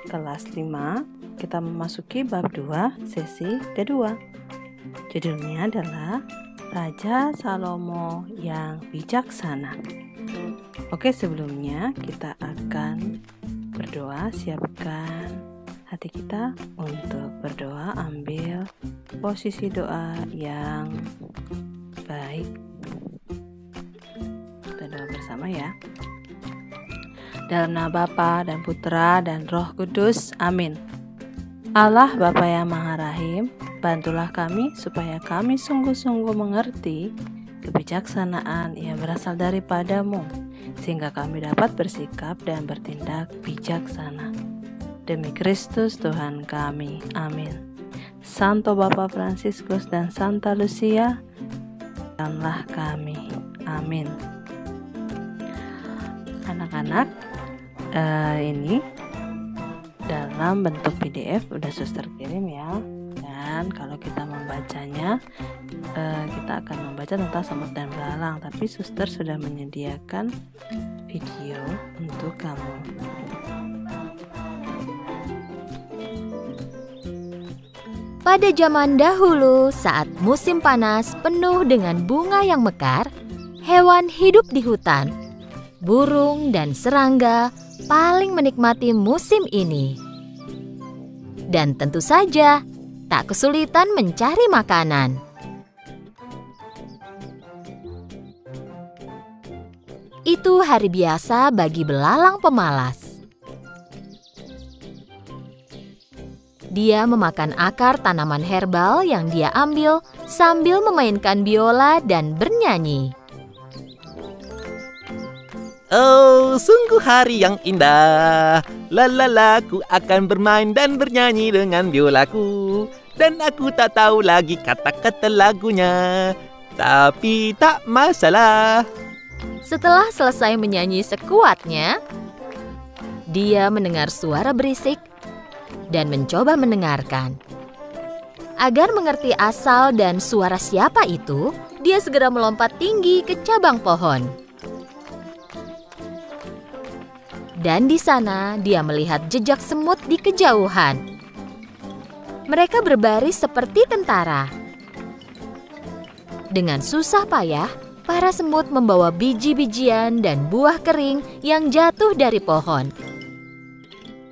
kelas 5. Kita memasuki bab 2, sesi kedua. Judulnya adalah Raja Salomo yang Bijaksana. Oke, sebelumnya kita akan berdoa. Siapkan hati kita untuk berdoa. Ambil posisi doa yang baik. Kita doa bersama ya. Dalam nama Bapa dan Putra dan Roh Kudus. Amin. Allah Bapa yang Maha Rahim, bantulah kami supaya kami sungguh-sungguh mengerti kebijaksanaan yang berasal daripadamu, sehingga kami dapat bersikap dan bertindak bijaksana. Demi Kristus Tuhan kami. Amin. Santo Bapa Fransiskus dan Santa Lucia, doakanlah kami. Amin. Anak-anak, ini dalam bentuk PDF udah suster kirim ya. Dan kalau kita membacanya, kita akan membaca tentang semut dan belalang, tapi suster sudah menyediakan video untuk kamu. Pada zaman dahulu, saat musim panas penuh dengan bunga yang mekar, hewan hidup di hutan. Burung dan serangga paling menikmati musim ini. Dan tentu saja, tak kesulitan mencari makanan. Itu hari biasa bagi belalang pemalas. Dia memakan akar tanaman herbal yang dia ambil sambil memainkan biola dan bernyanyi. Oh, sungguh hari yang indah. Lalala, ku akan bermain dan bernyanyi dengan biolaku. Dan aku tak tahu lagi kata-kata lagunya. Tapi tak masalah. Setelah selesai menyanyi sekuatnya, dia mendengar suara berisik dan mencoba mendengarkan. Agar mengerti asal dan suara siapa itu, dia segera melompat tinggi ke cabang pohon. Dan di sana dia melihat jejak semut di kejauhan. Mereka berbaris seperti tentara. Dengan susah payah, para semut membawa biji-bijian dan buah kering yang jatuh dari pohon.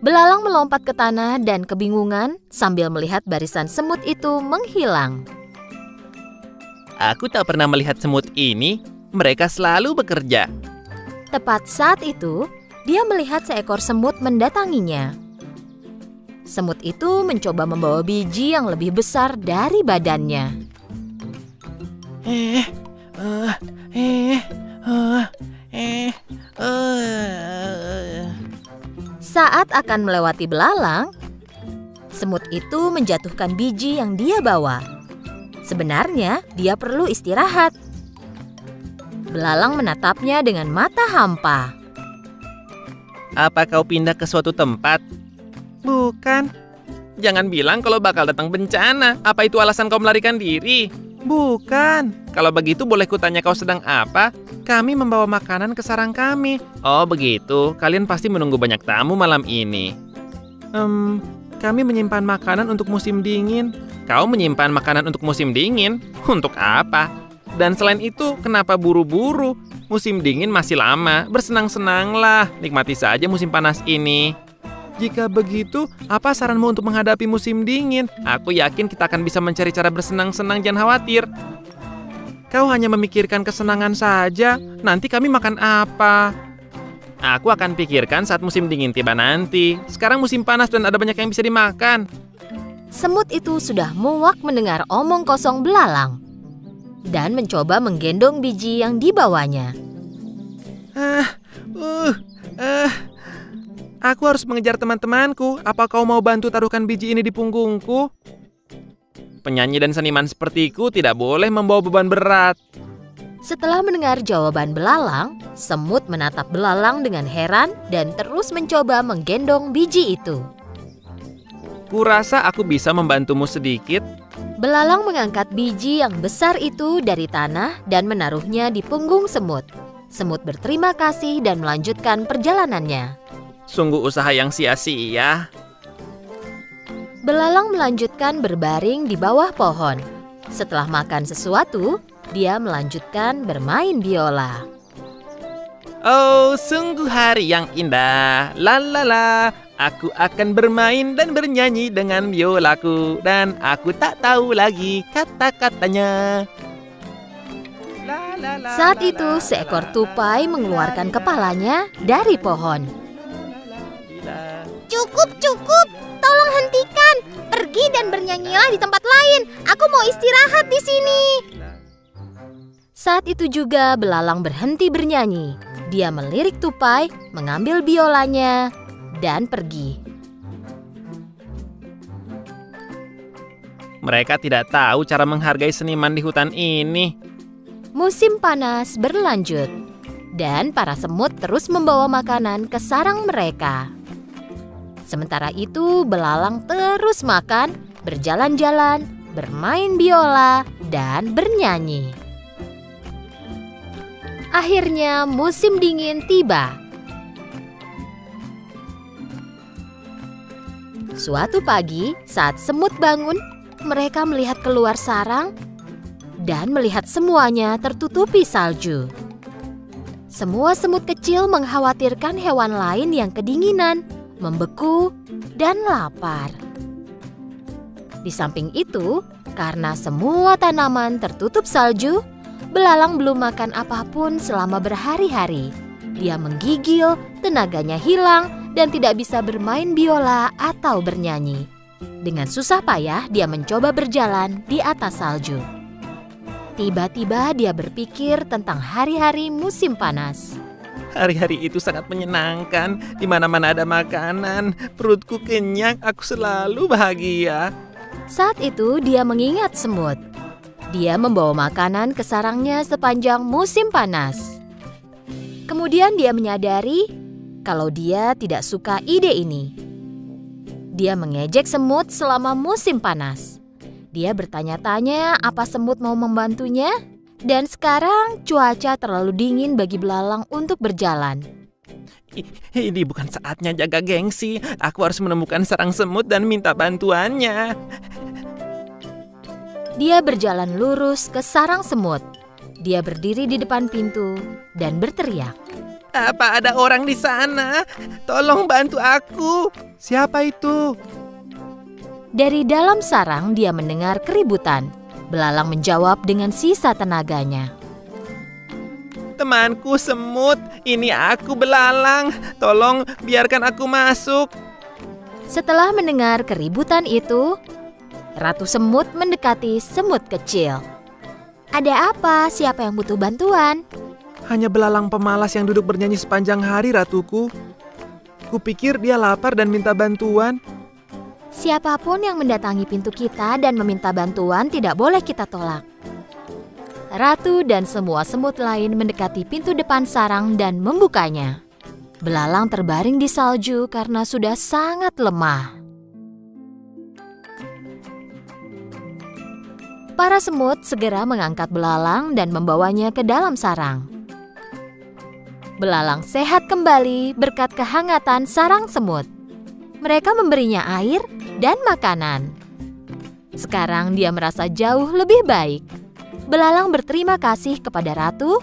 Belalang melompat ke tanah dan kebingungan sambil melihat barisan semut itu menghilang. Aku tak pernah melihat semut ini. Mereka selalu bekerja. Tepat saat itu, dia melihat seekor semut mendatanginya. Semut itu mencoba membawa biji yang lebih besar dari badannya. Saat akan melewati belalang, semut itu menjatuhkan biji yang dia bawa. Sebenarnya, dia perlu istirahat. Belalang menatapnya dengan mata hampa. Apa kau pindah ke suatu tempat? Bukan. Jangan bilang kalau bakal datang bencana. Apa itu alasan kau melarikan diri? Bukan. Kalau begitu boleh kutanya kau sedang apa? Kami membawa makanan ke sarang kami. Oh begitu, kalian pasti menunggu banyak tamu malam ini. Kami menyimpan makanan untuk musim dingin. Kau menyimpan makanan untuk musim dingin? Untuk apa? Dan selain itu, kenapa buru-buru? Musim dingin masih lama, bersenang-senanglah, nikmati saja musim panas ini. Jika begitu, apa saranmu untuk menghadapi musim dingin? Aku yakin kita akan bisa mencari cara bersenang-senang, jangan khawatir. Kau hanya memikirkan kesenangan saja, nanti kami makan apa? Aku akan pikirkan saat musim dingin tiba nanti. Sekarang musim panas dan ada banyak yang bisa dimakan. Semut itu sudah muak mendengar omong kosong belalang dan mencoba menggendong biji yang dibawanya. Aku harus mengejar teman-temanku. Apa kau mau bantu taruhkan biji ini di punggungku? Penyanyi dan seniman sepertiku tidak boleh membawa beban berat. Setelah mendengar jawaban belalang, semut menatap belalang dengan heran dan terus mencoba menggendong biji itu. Kurasa aku bisa membantumu sedikit. Belalang mengangkat biji yang besar itu dari tanah dan menaruhnya di punggung semut. Semut berterima kasih dan melanjutkan perjalanannya. Sungguh usaha yang sia-sia. Belalang melanjutkan berbaring di bawah pohon. Setelah makan sesuatu, dia melanjutkan bermain biola. Oh, sungguh hari yang indah. La la la. Aku akan bermain dan bernyanyi dengan biolaku. Dan aku tak tahu lagi kata-katanya. La, la, la, Saat la, itu, la, seekor la, tupai la, mengeluarkan la, kepalanya dari pohon. la. Cukup, cukup. Tolong hentikan. Pergi dan bernyanyilah di tempat lain. Aku mau istirahat di sini. Saat itu juga belalang berhenti bernyanyi. Dia melirik tupai, mengambil biolanya, dan pergi. Mereka tidak tahu cara menghargai seniman di hutan ini. Musim panas berlanjut, dan para semut terus membawa makanan ke sarang mereka. Sementara itu, belalang terus makan, berjalan-jalan, bermain biola, dan bernyanyi. Akhirnya musim dingin tiba. Suatu pagi, saat semut bangun, mereka melihat keluar sarang dan melihat semuanya tertutupi salju. Semua semut kecil mengkhawatirkan hewan lain yang kedinginan, membeku, dan lapar. Di samping itu, karena semua tanaman tertutup salju, belalang belum makan apapun selama berhari-hari. Dia menggigil, tenaganya hilang, dan tidak bisa bermain biola atau bernyanyi. Dengan susah payah, dia mencoba berjalan di atas salju. Tiba-tiba dia berpikir tentang hari-hari musim panas. Hari-hari itu sangat menyenangkan. Di mana-mana ada makanan. Perutku kenyang, aku selalu bahagia. Saat itu dia mengingat semut. Dia membawa makanan ke sarangnya sepanjang musim panas. Kemudian dia menyadari kalau dia tidak suka ide ini. Dia mengejek semut selama musim panas. Dia bertanya-tanya apa semut mau membantunya. Dan sekarang cuaca terlalu dingin bagi belalang untuk berjalan. Ini bukan saatnya jaga gengsi. Aku harus menemukan sarang semut dan minta bantuannya. Dia berjalan lurus ke sarang semut. Dia berdiri di depan pintu dan berteriak. Apa ada orang di sana? Tolong bantu aku. Siapa itu? Dari dalam sarang dia mendengar keributan. Belalang menjawab dengan sisa tenaganya. Temanku semut, ini aku belalang. Tolong biarkan aku masuk. Setelah mendengar keributan itu, Ratu Semut mendekati semut kecil. Ada apa? Siapa yang butuh bantuan? Hanya belalang pemalas yang duduk bernyanyi sepanjang hari, ratuku. Kupikir dia lapar dan minta bantuan. Siapapun yang mendatangi pintu kita dan meminta bantuan tidak boleh kita tolak. Ratu dan semua semut lain mendekati pintu depan sarang dan membukanya. Belalang terbaring di salju karena sudah sangat lemah. Para semut segera mengangkat belalang dan membawanya ke dalam sarang. Belalang sehat kembali berkat kehangatan sarang semut. Mereka memberinya air dan makanan. Sekarang dia merasa jauh lebih baik. Belalang berterima kasih kepada ratu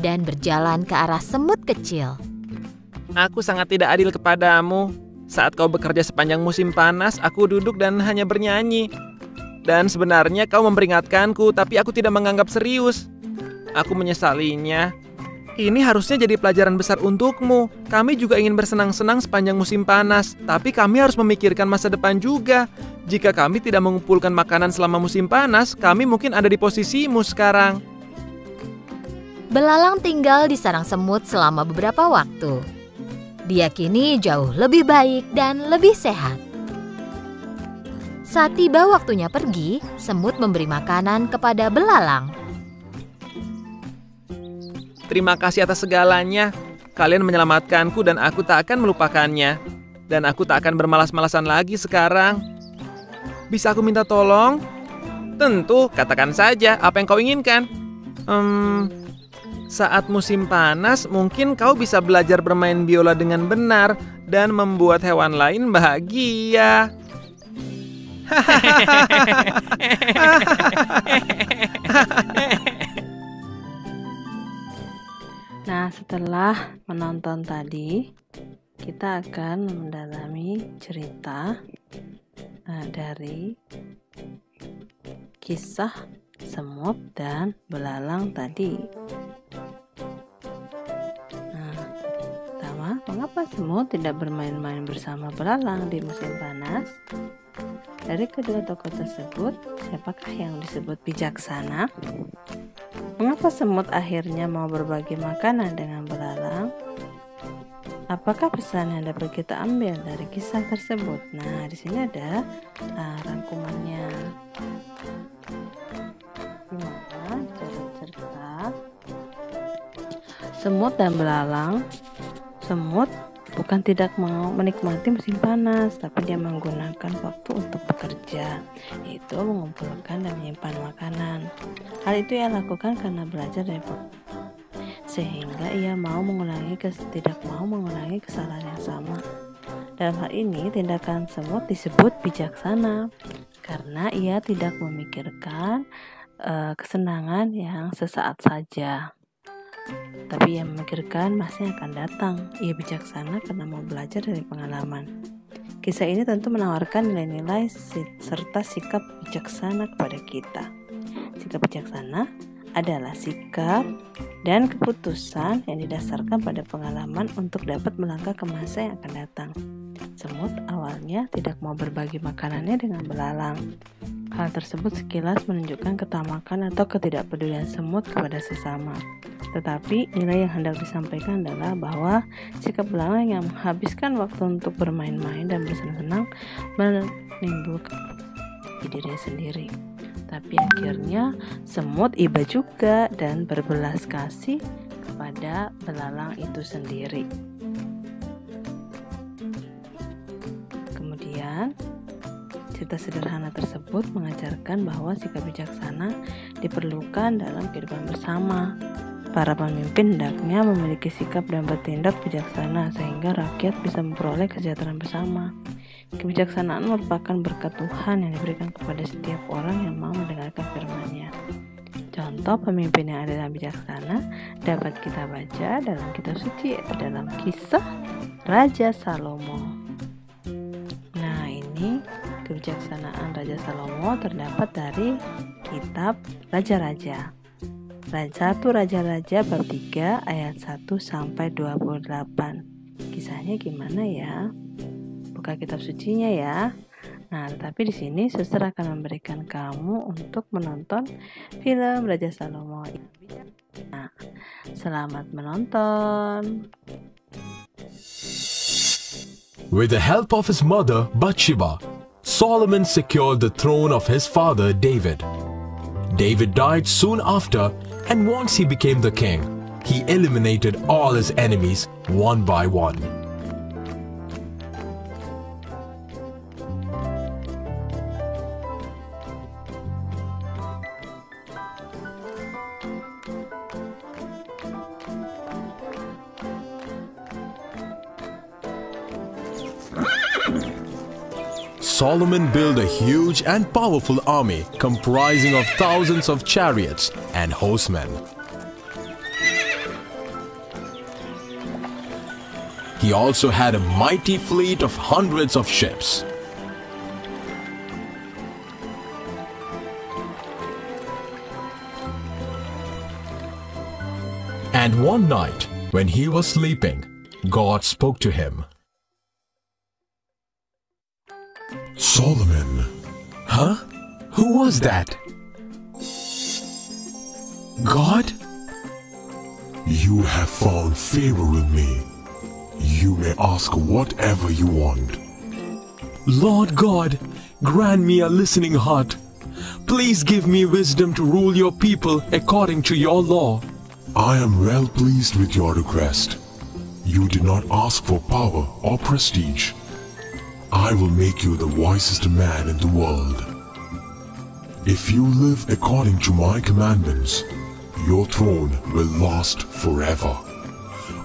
dan berjalan ke arah semut kecil. Aku sangat tidak adil kepadamu. Saat kau bekerja sepanjang musim panas, aku duduk dan hanya bernyanyi. Dan sebenarnya kau memperingatkanku, tapi aku tidak menganggap serius. Aku menyesalinya. Ini harusnya jadi pelajaran besar untukmu. Kami juga ingin bersenang-senang sepanjang musim panas, tapi kami harus memikirkan masa depan juga. Jika kami tidak mengumpulkan makanan selama musim panas, kami mungkin ada di posisimu sekarang. Belalang tinggal di sarang semut selama beberapa waktu. Dia kini jauh lebih baik dan lebih sehat. Saat tiba waktunya pergi, semut memberi makanan kepada belalang. Terima kasih atas segalanya. Kalian menyelamatkanku dan aku tak akan melupakannya. Dan aku tak akan bermalas-malasan lagi sekarang. Bisa aku minta tolong? Tentu, katakan saja apa yang kau inginkan. Saat musim panas, mungkin kau bisa belajar bermain biola dengan benar dan membuat hewan lain bahagia. Nah, setelah menonton tadi, kita akan mendalami cerita dari kisah semut dan belalang tadi. Nah, pertama, mengapa semut tidak bermain-main bersama belalang di musim panas? Dari kedua tokoh tersebut, siapakah yang disebut bijaksana? Mengapa semut akhirnya mau berbagi makanan dengan belalang? Apakah pesan yang dapat kita ambil dari kisah tersebut? Nah, di sini ada rangkumannya. Gimana cara cerita semut dan belalang? Semut bukan tidak mau menikmati musim panas, tapi dia menggunakan waktu untuk bekerja, yaitu mengumpulkan dan menyimpan makanan. Hal itu ia lakukan karena belajar dari sehingga ia tidak mau mengulangi kesalahan yang sama. Dalam hal ini, tindakan semut disebut bijaksana karena ia tidak memikirkan kesenangan yang sesaat saja, tapi ia memikirkan masa yang akan datang. Ia bijaksana karena mau belajar dari pengalaman. Kisah ini tentu menawarkan nilai-nilai serta sikap bijaksana kepada kita. Sikap bijaksana adalah sikap dan keputusan yang didasarkan pada pengalaman untuk dapat melangkah ke masa yang akan datang. Semut awalnya tidak mau berbagi makanannya dengan belalang. Hal tersebut sekilas menunjukkan ketamakan atau ketidakpedulian semut kepada sesama. Tetapi nilai yang hendak disampaikan adalah bahwa sikap belalang yang menghabiskan waktu untuk bermain-main dan bersenang-senang menimbulkan di dirinya sendiri. Tapi akhirnya semut iba juga dan berbelas kasih kepada belalang itu sendiri. Kemudian cerita sederhana tersebut mengajarkan bahwa sikap bijaksana diperlukan dalam kehidupan bersama. Para pemimpin hendaknya memiliki sikap dan bertindak bijaksana sehingga rakyat bisa memperoleh kesejahteraan bersama. Kebijaksanaan merupakan berkat Tuhan yang diberikan kepada setiap orang yang mau mendengarkan firman-Nya. Contoh pemimpin yang ada dan bijaksana dapat kita baca dalam kitab suci, dalam Kisah Raja Salomo. Nah, ini kebijaksanaan Raja Salomo terdapat dari kitab Raja-Raja. 1 Raja-Raja bab 3 ayat 1 sampai 28. Kisahnya gimana ya? Buka kitab sucinya ya. Nah, tetapi di sini suster akan memberikan kamu untuk menonton film Raja Salomo. Nah, selamat menonton. With the help of his mother Bathsheba, Solomon secured the throne of his father David. David died soon after, and once he became the king, he eliminated all his enemies one by one. Solomon built a huge and powerful army comprising of thousands of chariots and horsemen. He also had a mighty fleet of hundreds of ships. And one night, when he was sleeping, God spoke to him. Solomon. Huh? Who was that? God? You have found favor with me. You may ask whatever you want. Lord God, grant me a listening heart. Please give me wisdom to rule your people according to your law. I am well pleased with your request. You did not ask for power or prestige. I will make you the wisest man in the world. If you live according to my commandments, your throne will last forever.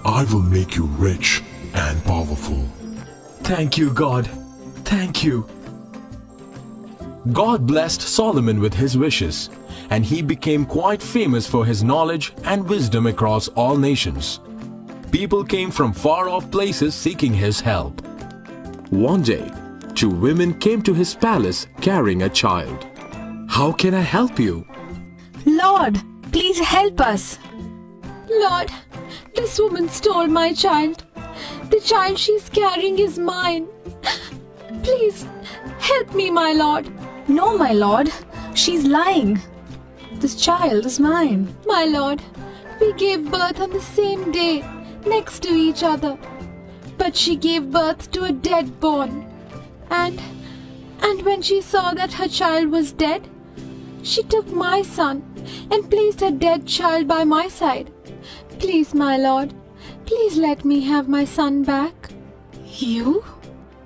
I will make you rich and powerful. Thank you, God. Thank you. God blessed Solomon with his wishes, and he became quite famous for his knowledge and wisdom across all nations. People came from far-off places seeking his help. One day, 2 women came to his palace carrying a child. "How can I help you?" Lord, please help us. Lord, this woman stole my child. The child she's carrying is mine. Please help me, my Lord. No, my Lord, she's lying. This child is mine. My Lord, we gave birth on the same day, next to each other. But she gave birth to a dead born. And when she saw that her child was dead, she took my son and placed her dead child by my side. Please, my Lord, please let me have my son back. You?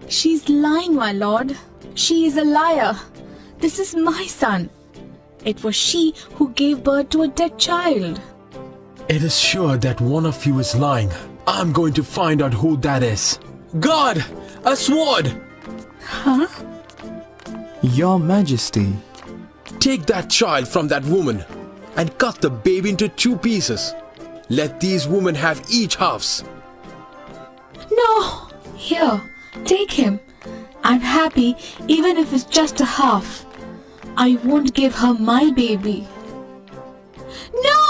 She's lying, my Lord. She is a liar. This is my son. It was she who gave birth to a dead child. It is sure that one of you is lying. I'm going to find out who that is. God, a sword! Huh? Your Majesty. Take that child from that woman and cut the baby into 2 pieces. Let these women have each halves. No! Here, take him. I'm happy even if it's just a half. I won't give her my baby. No!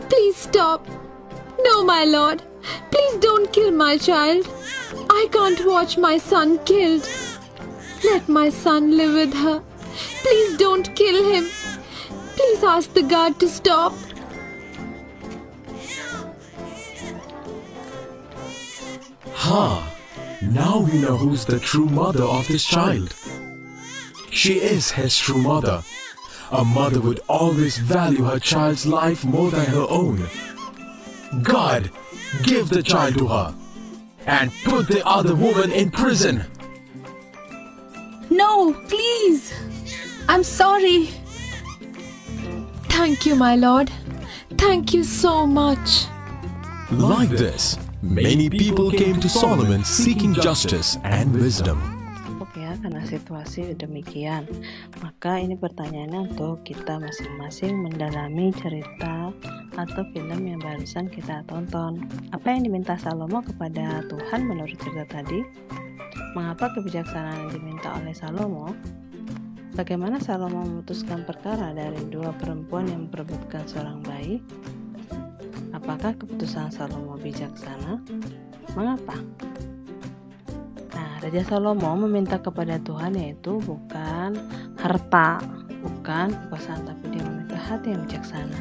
Please stop. No, my Lord. Please don't kill my child. I can't watch my son killed. Let my son live with her. Please don't kill him. Please ask the guard to stop. Now we know who's the true mother of this child. She is his true mother. A mother would always value her child's life more than her own. God, give the child to her and put the other woman in prison. No, please. I'm sorry. Thank you, my Lord. Thank you so much. Like this, many people came to Solomon seeking justice and wisdom. Oke ya, karena situasi demikian, maka ini pertanyaannya untuk kita masing-masing mendalami cerita atau film yang barusan kita tonton. Apa yang diminta Salomo kepada Tuhan menurut cerita tadi? Mengapa kebijaksanaan yang diminta oleh Salomo? Bagaimana Salomo memutuskan perkara dari 2 perempuan yang memperebutkan seorang bayi? Apakah keputusan Salomo bijaksana? Mengapa? Nah, Raja Salomo meminta kepada Tuhan yaitu bukan harta, bukan kekuasaan, tapi dia meminta hati yang bijaksana.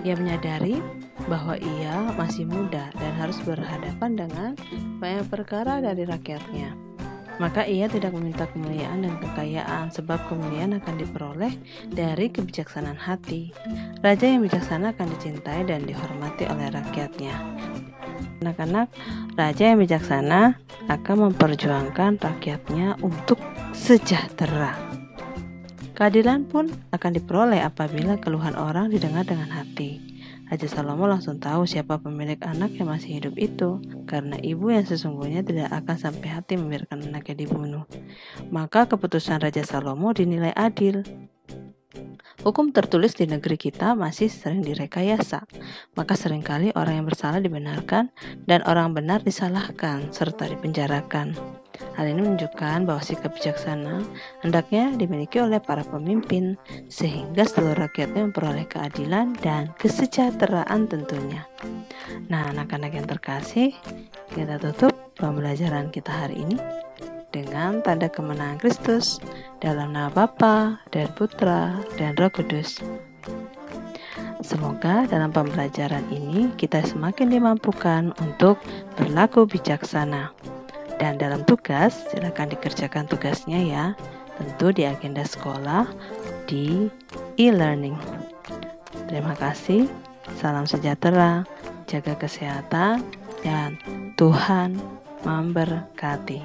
Ia menyadari bahwa ia masih muda dan harus berhadapan dengan banyak perkara dari rakyatnya. Maka ia tidak meminta kemuliaan dan kekayaan, sebab kemuliaan akan diperoleh dari kebijaksanaan hati. Raja yang bijaksana akan dicintai dan dihormati oleh rakyatnya. Anak-anak, raja yang bijaksana akan memperjuangkan rakyatnya untuk sejahtera. Keadilan pun akan diperoleh apabila keluhan orang didengar dengan hati. Raja Salomo langsung tahu siapa pemilik anak yang masih hidup itu, karena ibu yang sesungguhnya tidak akan sampai hati membiarkan anaknya dibunuh. Maka keputusan Raja Salomo dinilai adil. Hukum tertulis di negeri kita masih sering direkayasa, maka seringkali orang yang bersalah dibenarkan dan orang benar disalahkan serta dipenjarakan. Hal ini menunjukkan bahwa sikap bijaksana hendaknya dimiliki oleh para pemimpin, sehingga seluruh rakyatnya memperoleh keadilan dan kesejahteraan tentunya. Nah, anak-anak yang terkasih, kita tutup pembelajaran kita hari ini dengan tanda kemenangan Kristus dalam nama Bapa dan Putra dan Roh Kudus. Semoga dalam pembelajaran ini kita semakin dimampukan untuk berlaku bijaksana. Dan dalam tugas, silakan dikerjakan tugasnya ya, tentu di agenda sekolah, di e-learning. Terima kasih, salam sejahtera, jaga kesehatan, dan Tuhan memberkati.